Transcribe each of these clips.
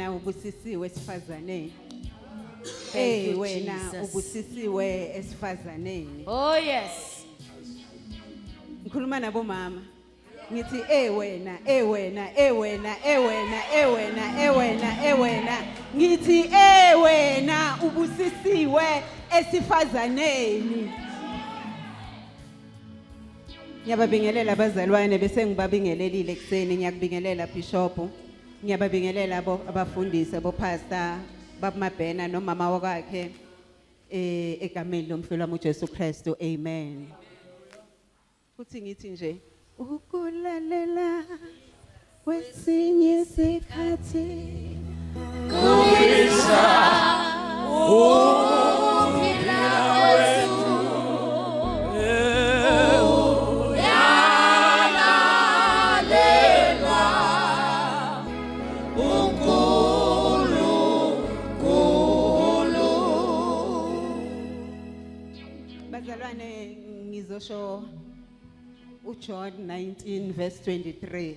wena ubusisiwe esifazaneni. Thank you, Wena Jesus. ubusisiwe esifazaneni. Oh yes. Ngikhuluma nabo mama. Ngithi wena. Ngithi wena ubusisiwe esifazaneni. Ngiyababingelela abazalwane bese ngibabingelelile ekseni ngiyakubingelela Bishop. Ngiyababingelela abafundisi abopastor babamabhena nomama wakhe egameni lomfelo wami uJesu Kristu. Amen. Futhi ngithi nje ukulalela kwesinye isikhathi Kulisa uphila wethu uyalalela uNkulunkulu. Bazalwane ngizosho uJohn 19 verse 23.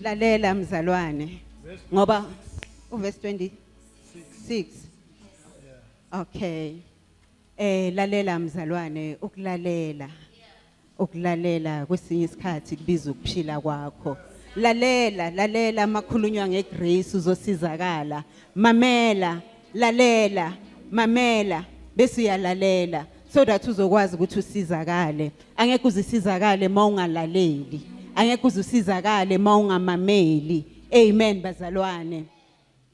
Lalela mzalwane ngoba uverse 26. Okay. Lalela mzalwane ukulalela kwesinye isikhathi kubiza ukuphila kwakho. Lalela makhulunywa ngegrace uzosizakala. Mamela bese uyalalela so that uzokwazi ukuthi usizakale. Angeke uzisizakale mawungalaleli. Angeke uzusizakale mawungamameli. Amen bazalwane.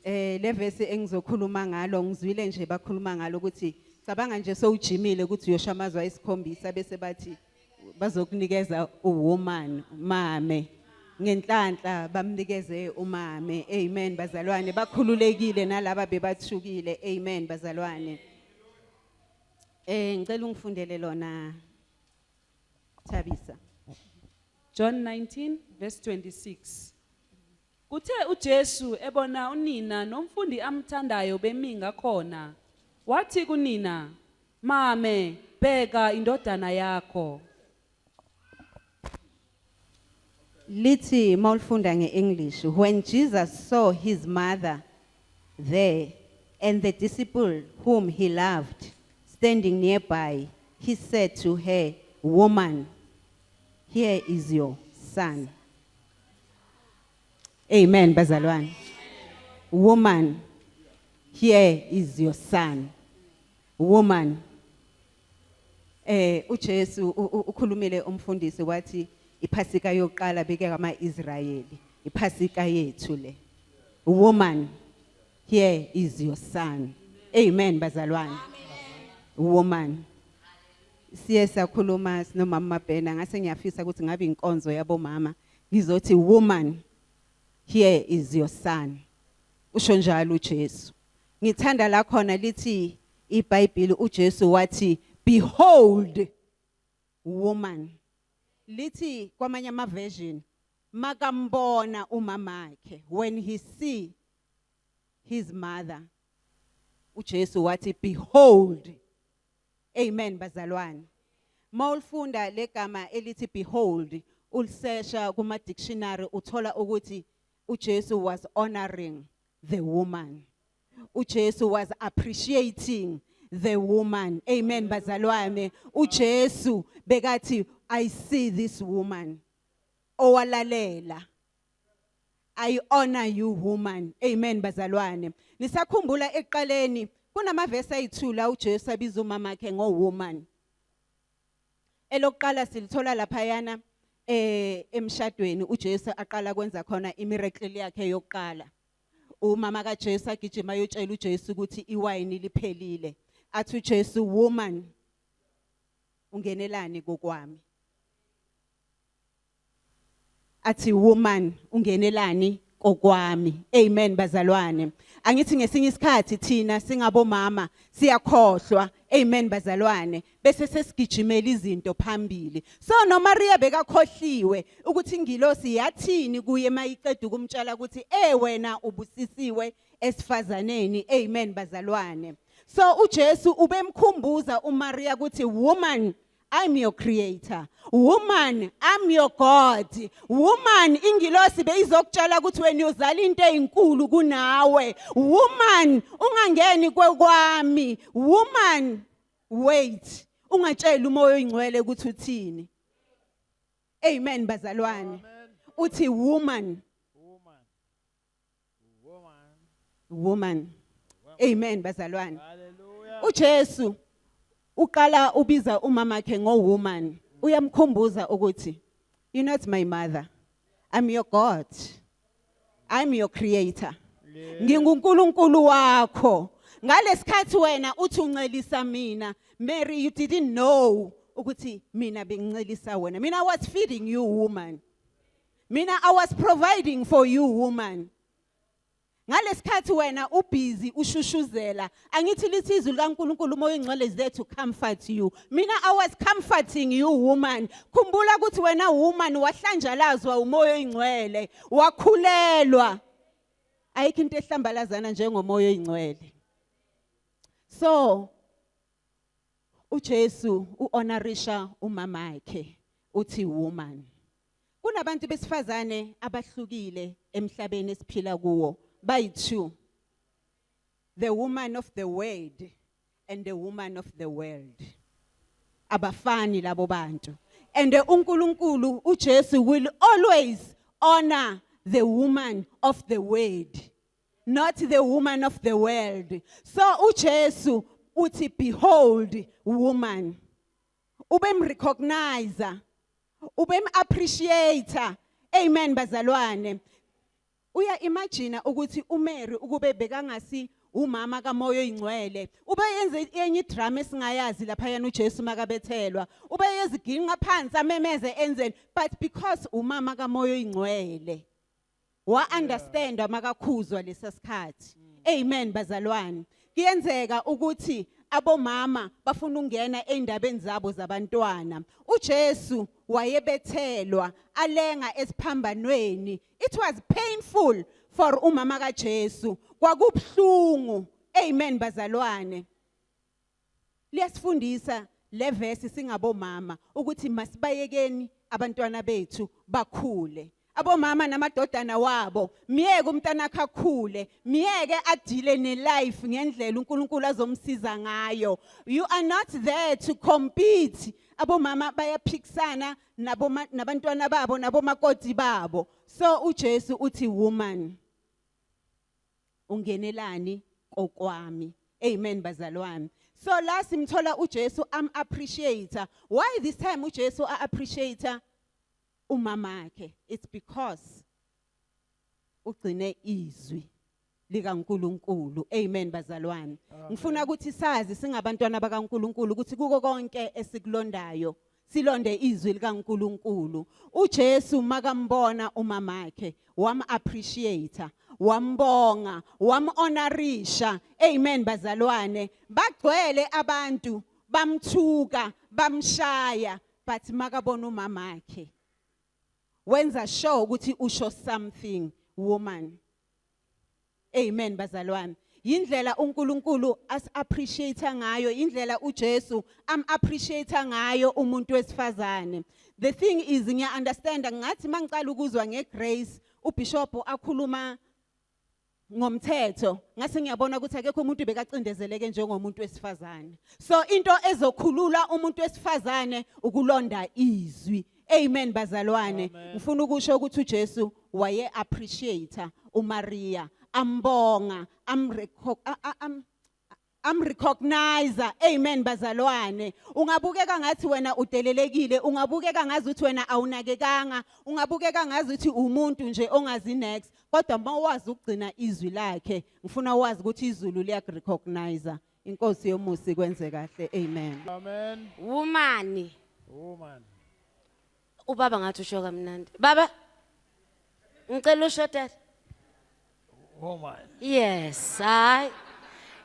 Le verse engizokhuluma ngalo ngizwile nje bakhuluma ngalo ukuthi cabanga nje sowujimile ukuthi uyosha AMAZWI 7 bese bathi bazokunikeza uwoman mame ngenhlanhla bamnikeze umame. Amen bazalwane bakhululekile nalaba bebathukile. Amen bazalwane. Ngicela ungifundele lona Thabisa. John 19 verse 26. Kuthe uJesu ebona unina nomfundi amthandayo beminga khona. Wathi kunina, "Mame, bheka indodana yakho." Lithi mawulifunda ngeEnglish, when Jesus saw his mother there and the disciple whom he loved standing nearby, he said to her, "Woman, here is your son." Amen bazalwane. Woman, here is your son. Woman. uJesu ukhulumile umfundisi wathi iphasika yokuqala beke kama-Israyeli, iphasika yethu le. Woman, here is your son. Amen bazalwane. Woman. Siye sakhuluma sinomama Mabhena ngase ngiyafisa ukuthi ngabe inkonzo yabo mama ngizothi woman, here is your son. Usho njalo uJesu. Ngithanda la khona lithi iBhayibheli uJesu wathi behold woman. Lithi kwamanye ama version makambona umamakhe, when he see his mother uJesu wathi behold. Amen bazalwane. Mawulfunda legama elithi behold ulisesha kuma dictionary uthola ukuthi uJesu was honoring the woman. uJesu was appreciating the woman. Amen bazalwane. uJesu bekathi I see this woman. Owalalela. I honor you woman. Amen bazalwane. Nisakhumbula eqaleni kunamavesi ayi2 la uJesu abiza umamakhe ngowoman. Elokuqala silithola laphayana emshadweni uJesu aqala kwenza khona imiracle yakhe yokuqala. Umama kaJesu agijima yotshela uJesu ukuthi iwayini liphelile. Athi uJesu, woman, ungenelani kokwami? Athi woman, ungenelani kokwami? Amen bazalwane. Angithi ngesinye isikhathi thina singabomama siyakhohlwa. Amen bazalwane. Bese sesigijimela izinto phambili. So no Maria bekakhohliwe ukuthi ingilosi yathini kuye mayiqeda ukumtshela ukuthi wena ubusisiwe esifazaneni. Amen bazalwane. So uJesu ubemkhumbuza uMaria ukuthi woman, I'm your creator. Woman, I'm your God. Woman, ingilosi beyizokutshela ukuthi wena uzala into ezinkulu kunawe. Woman, ungangeni kwami. Woman, wait. Ungatshela umoya oyingcwele ukuthi uthini. Amen bazalwane. Uthi woman. Woman. Amen bazalwane. uJesu uqala ubiza umama wakhe ngowoman. Uyamkhumbuza ukuthi you're not my mother. I'm your God. I'm your creator. NginguNkulunkulu wakho. Ngalesikhathi wena uthi uncelisa mina. Mary, you didn't know ukuthi mina bengincelisa wena. Mina I was feeding you, woman. Mina I was providing for you, woman. Ngalesikhathi wena ubusy ushushuzela angithi lithi izwi likaNkulunkulu umoya oyingcwele is there to comfort you. Mina I was comforting you, woman. Khumbula ukuthi wena woman wahlanjalazwa umoya oyingcwele wakhulelwa. Ayikho into ehlambalazana njengomoya oyingcwele. So uJesu uhonorisha umama wakhe uthi woman. Kunabantu besifazane abahlukile emhlabeni esiphila kuwo. By two, the woman of the word and the woman of the world. Abafani labo bantu. And the uNkulunkulu uJesu will always honor the woman of the word, not the woman of the world. So uJesu uthi behold woman. Ubem recognizer, ubem appreciator. Amen bazalwane. Uya imagine ukuthi uMary ukube bekangasi umama kamoya oyingcwele ube yenze enye drama esingayazi lapha yana uJesu makabethelwa ube yeziginqa phansi amemeze enzeni but because umama kamoya oyingcwele wa understand makakhuzwa lesasikhathi. Amen bazalwane. Kuyenzeka ukuthi abomama bafuna ungena endabeni zabo zabantwana. uJesu wayebethelwa alenga esiphambanweni. It was painful for umama kaJesu. Kwakubhlungu. Amen bazalwane. Liyasifundisa le verse singabomama ukuthi masibayekeni abantwana bethu bakhule. Abomama namadodana wabo miyeke umntana akakhule miyeke adile nelife ngendlela uNkulunkulu azomsiza ngayo. You are not there to compete. Abomama bayaphikisana nabantwana babo nabomakoti babo. So uJesu uthi woman ungenelani kokwami. Amen bazalwane. So la simthola uJesu am appreciator. Why this time uJesu appreciator umama wakhe? It's because ugcine izwi likaNkulunkulu. Amen bazalwane. Ngifuna ukuthi sazi singabantwana bakaNkulunkulu ukuthi kuko konke esikulondayo silonde izwi likaNkulunkulu. uJesu makambona umama wakhe wam appreciator, wambonga, wamhonorisha. Amen bazalwane. Bagcwele abantu bamthuka bamshaya but makabona umama wakhe wenza sure ukuthi usho something woman. Amen bazalwane. Yindlela uNkulunkulu as appreciate ngayo, indlela uJesu am appreciate ngayo umuntu wesifazane. The thing is ngiya understand ngathi mangicala ukuzwa ngegrace uBishop akhuluma ngomthetho ngase ngiyabona ukuthi akekho umuntu bekacindezeleke njengomuntu wesifazane. So into ezokhulula umuntu wesifazane ukulonda izwi. Amen bazalwane. Ngifuna ukusho ukuthi uJesu waye appreciate uMaria, ambonga, recognizer. Amen bazalwane. Ungabukeka ngathi wena udelelekile, ungabukeka ngazi ukuthi wena awunakekanga, ungabukeka ngazi ukuthi umuntu nje ongazi next, kodwa mawazi ukugcina izwi lakhe. Ngifuna wazi ukuthi izulu liyakurecognizer. Inkosi yomusi kwenze kahle. Amen. Amen. Woman. Woman. Ubaba ngathi usho kamnandi. Baba. Ngicela usho tata. Woman. Yes, hayi.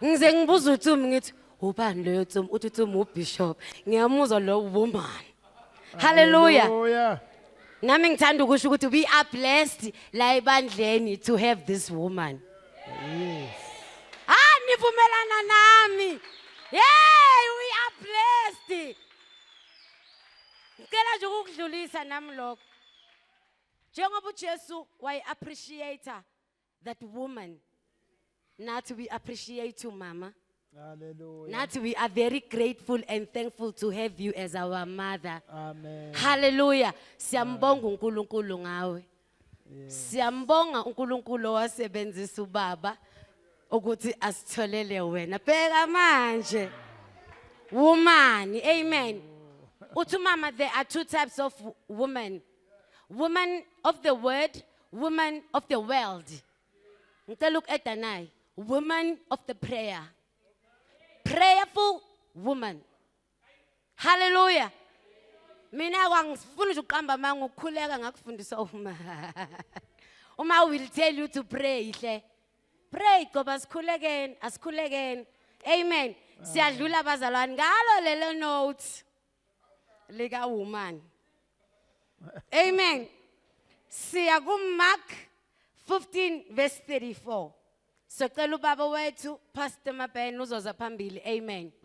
Ngize ngibuza uThumi ngithi ubani lo Thumi? Uthi Thumi uBishop. Ngiyamuzwa lo woman. Hallelujah. Hallelujah. Nami ngithanda ukusho ukuthi we are blessed la ebandleni to have this woman. Yes. Nivumelana nami. Yeah, we are blessed. nje ukudlulisa nami lokho. Njengoba uJesu wayi-appreciator that woman. Nathi we appreciate you, Mama. Hallelujah. Nathi we are very grateful and thankful to have you as our mother. Amen. Hallelujah. Siyambonga uNkulunkulu ngawe. Siyambonga uNkulunkulu wasebenzisa ubaba ukuthi asitholele wena. Bheka manje. Woman, amen. Uthi mama, there are two types of women. Woman of the word, woman of the world. Ngicela look at Danai. Woman of the prayer. Prayerful woman. Hallelujah. Mina kwangifuna nje uqamba manga ukukhuleka ngakufundisa uma. Uma will tell you to pray hle. Pray ngoba asikhulekeni. Amen. Siyadlula abazalwane ngalo lelo note lika woman. Amen. Siya ku Mark 15 verse 34. Socela ubaba wethu Pastor Mabhene uzoza phambili. Amen.